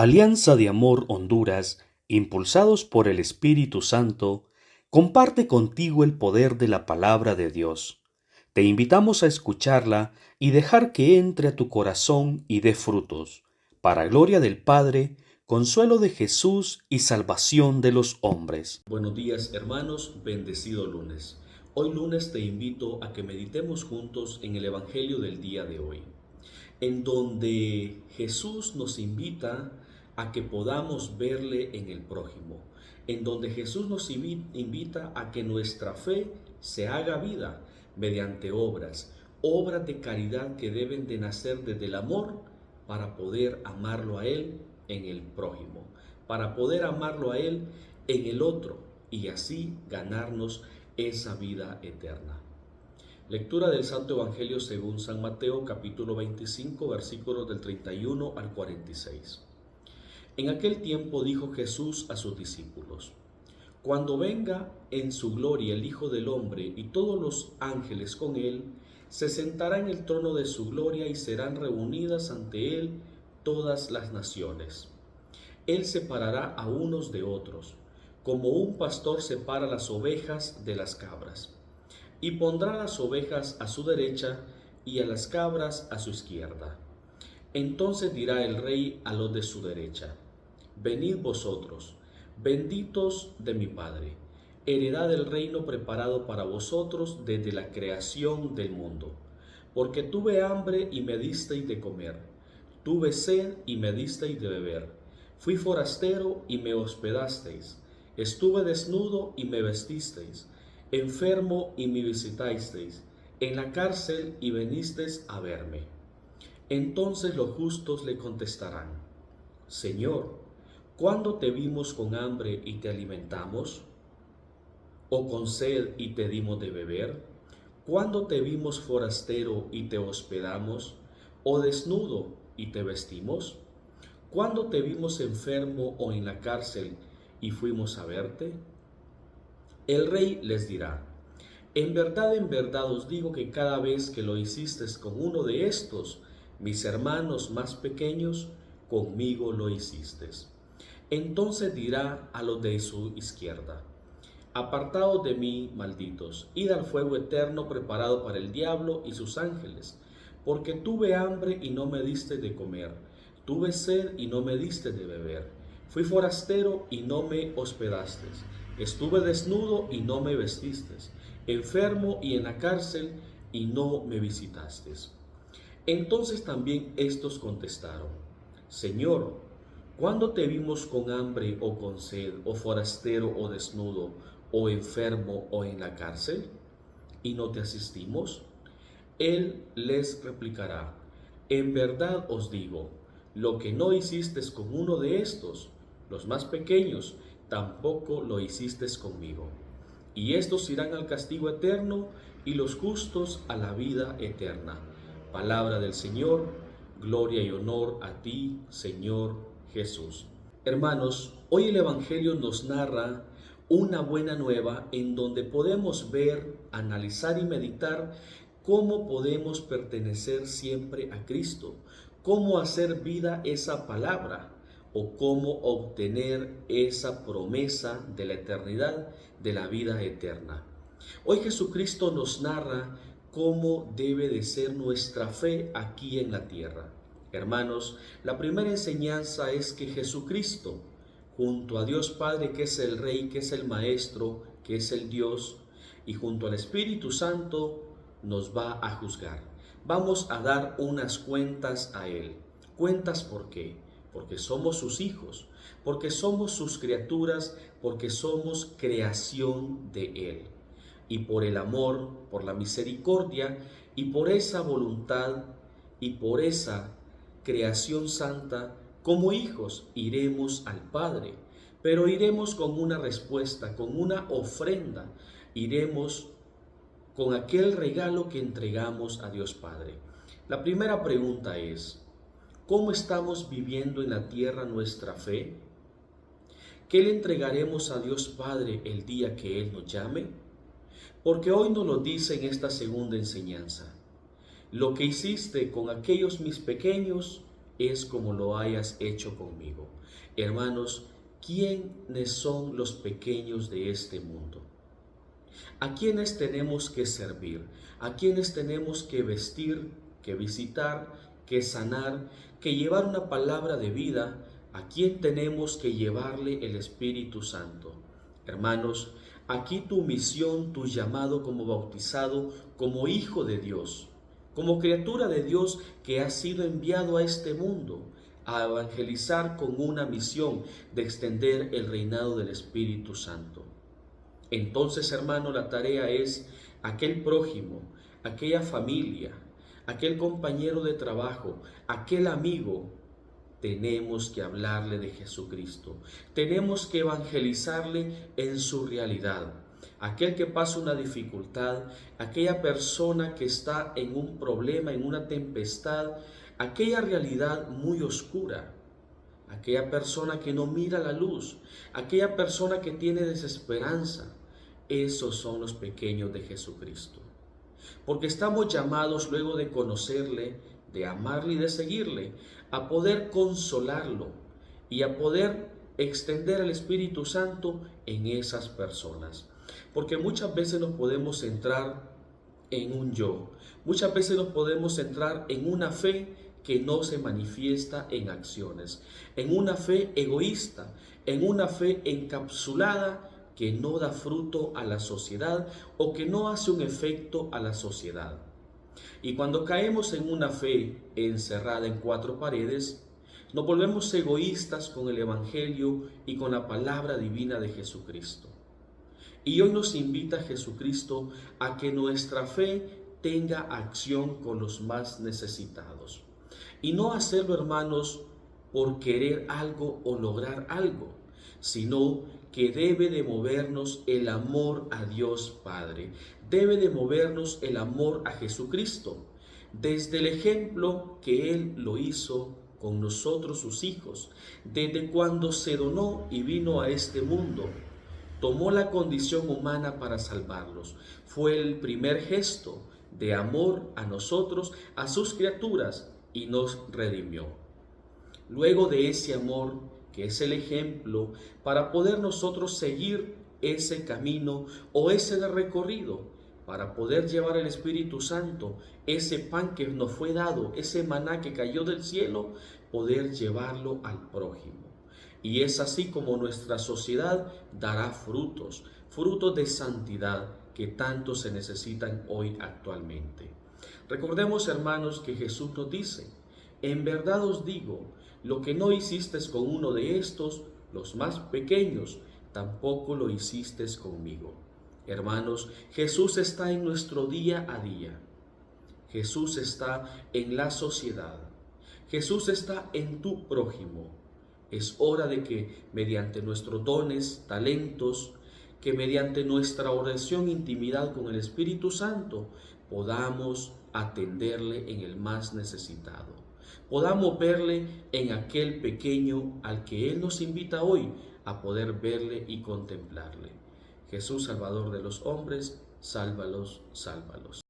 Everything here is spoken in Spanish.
Alianza de Amor Honduras, impulsados por el Espíritu Santo, comparte contigo el poder de la palabra de Dios. Te invitamos a escucharla y dejar que entre a tu corazón y dé frutos, para gloria del Padre, consuelo de Jesús y salvación de los hombres. Buenos días, hermanos, bendecido lunes. Hoy lunes te invito a que meditemos juntos en el Evangelio del día de hoy, en donde Jesús nos invita a que podamos verle en el prójimo, en donde Jesús nos invita a que nuestra fe se haga vida mediante obras de caridad que deben de nacer desde el amor para poder amarlo a Él en el prójimo, para poder amarlo a Él en el otro y así ganarnos esa vida eterna. Lectura del Santo Evangelio según San Mateo, capítulo 25, versículos del 31 al 46. En aquel tiempo dijo Jesús a sus discípulos: Cuando venga en su gloria el Hijo del Hombre y todos los ángeles con él, se sentará en el trono de su gloria y serán reunidas ante él todas las naciones. Él separará a unos de otros, como un pastor separa las ovejas de las cabras, y pondrá las ovejas a su derecha y a las cabras a su izquierda. Entonces dirá el rey a los de su derecha: Venid vosotros, benditos de mi Padre, heredad del reino preparado para vosotros desde la creación del mundo. Porque tuve hambre y me disteis de comer, tuve sed y me disteis de beber, fui forastero y me hospedasteis, estuve desnudo y me vestisteis, enfermo y me visitasteis, en la cárcel y venisteis a verme. Entonces los justos le contestarán: Señor, ¿cuándo te vimos con hambre y te alimentamos? ¿O con sed y te dimos de beber? ¿Cuándo te vimos forastero y te hospedamos? ¿O desnudo y te vestimos? ¿Cuándo te vimos enfermo o en la cárcel y fuimos a verte? El rey les dirá: en verdad os digo que cada vez que lo hicisteis con uno de estos, mis hermanos más pequeños, conmigo lo hicisteis. Entonces dirá a los de su izquierda: Apartaos de mí, malditos, id al fuego eterno preparado para el diablo y sus ángeles, porque tuve hambre y no me diste de comer, tuve sed y no me diste de beber, fui forastero y no me hospedasteis, estuve desnudo y no me vestisteis, enfermo y en la cárcel y no me visitasteis. Entonces también estos contestaron: Señor, ¿cuándo te vimos con hambre o con sed, o forastero o desnudo, o enfermo o en la cárcel, y no te asistimos? Él les replicará: en verdad os digo, lo que no hicisteis con uno de estos, los más pequeños, tampoco lo hicisteis conmigo. Y estos irán al castigo eterno, y los justos a la vida eterna. Palabra del Señor, gloria y honor a ti, Señor Jesús. Hermanos, hoy el Evangelio nos narra una buena nueva en donde podemos ver, analizar y meditar cómo podemos pertenecer siempre a Cristo, cómo hacer vida esa palabra o cómo obtener esa promesa de la eternidad, de la vida eterna. Hoy Jesucristo nos narra cómo debe de ser nuestra fe aquí en la tierra. Hermanos, la primera enseñanza es que Jesucristo, junto a Dios Padre, que es el Rey, que es el Maestro, que es el Dios, y junto al Espíritu Santo, nos va a juzgar. Vamos a dar unas cuentas a Él. ¿Cuentas por qué? Porque somos sus hijos, porque somos sus criaturas, porque somos creación de Él. Y por el amor, por la misericordia y por esa voluntad y por esa creación santa, como hijos iremos al Padre, pero iremos con una respuesta, con una ofrenda, iremos con aquel regalo que entregamos a Dios Padre. La primera pregunta es: ¿cómo estamos viviendo en la tierra nuestra fe? ¿Qué le entregaremos a Dios Padre el día que Él nos llame? Porque hoy nos lo dice en esta segunda enseñanza: lo que hiciste con aquellos mis pequeños, es como lo hayas hecho conmigo. Hermanos, ¿quiénes son los pequeños de este mundo? ¿A quiénes tenemos que servir? ¿A quiénes tenemos que vestir, que visitar, que sanar, que llevar una palabra de vida? ¿A quién tenemos que llevarle el Espíritu Santo? Hermanos, aquí tu misión, tu llamado como bautizado, como hijo de Dios, como criatura de Dios que ha sido enviado a este mundo a evangelizar con una misión de extender el reinado del Espíritu Santo. Entonces, hermano, la tarea es aquel prójimo, aquella familia, aquel compañero de trabajo, aquel amigo. Tenemos que hablarle de Jesucristo. Tenemos que evangelizarle en su realidad. Aquel que pasa una dificultad, aquella persona que está en un problema, en una tempestad, aquella realidad muy oscura, aquella persona que no mira la luz, aquella persona que tiene desesperanza. Esos son los pequeños de Jesucristo. Porque estamos llamados luego de conocerle, de amarle y de seguirle, a poder consolarlo y a poder extender el Espíritu Santo en esas personas. Porque muchas veces nos podemos centrar en un yo, muchas veces nos podemos centrar en una fe que no se manifiesta en acciones, en una fe egoísta, en una fe encapsulada que no da fruto a la sociedad o que no hace un efecto a la sociedad. Y cuando caemos en una fe encerrada en cuatro paredes, nos volvemos egoístas con el Evangelio y con la palabra divina de Jesucristo. Y hoy nos invita Jesucristo a que nuestra fe tenga acción con los más necesitados. Y no hacerlo, hermanos, por querer algo o lograr algo, sino que debe de movernos el amor a Dios Padre, debe de movernos el amor a Jesucristo, desde el ejemplo que Él lo hizo con nosotros sus hijos, desde cuando se donó y vino a este mundo. Tomó la condición humana para salvarlos. Fue el primer gesto de amor a nosotros, a sus criaturas, y nos redimió. Luego de ese amor, que es el ejemplo, para poder nosotros seguir ese camino o ese recorrido, para poder llevar el Espíritu Santo, ese pan que nos fue dado, ese maná que cayó del cielo, poder llevarlo al prójimo. Y es así como nuestra sociedad dará frutos, frutos de santidad que tanto se necesitan hoy actualmente. Recordemos, hermanos, que Jesús nos dice: en verdad os digo, lo que no hicisteis con uno de estos, los más pequeños, tampoco lo hicisteis conmigo. Hermanos, Jesús está en nuestro día a día. Jesús está en la sociedad. Jesús está en tu prójimo. Es hora de que mediante nuestros dones, talentos, que mediante nuestra oración e intimidad con el Espíritu Santo podamos atenderle en el más necesitado. Podamos verle en aquel pequeño al que Él nos invita hoy a poder verle y contemplarle. Jesús, Salvador de los hombres, sálvalos, sálvalos.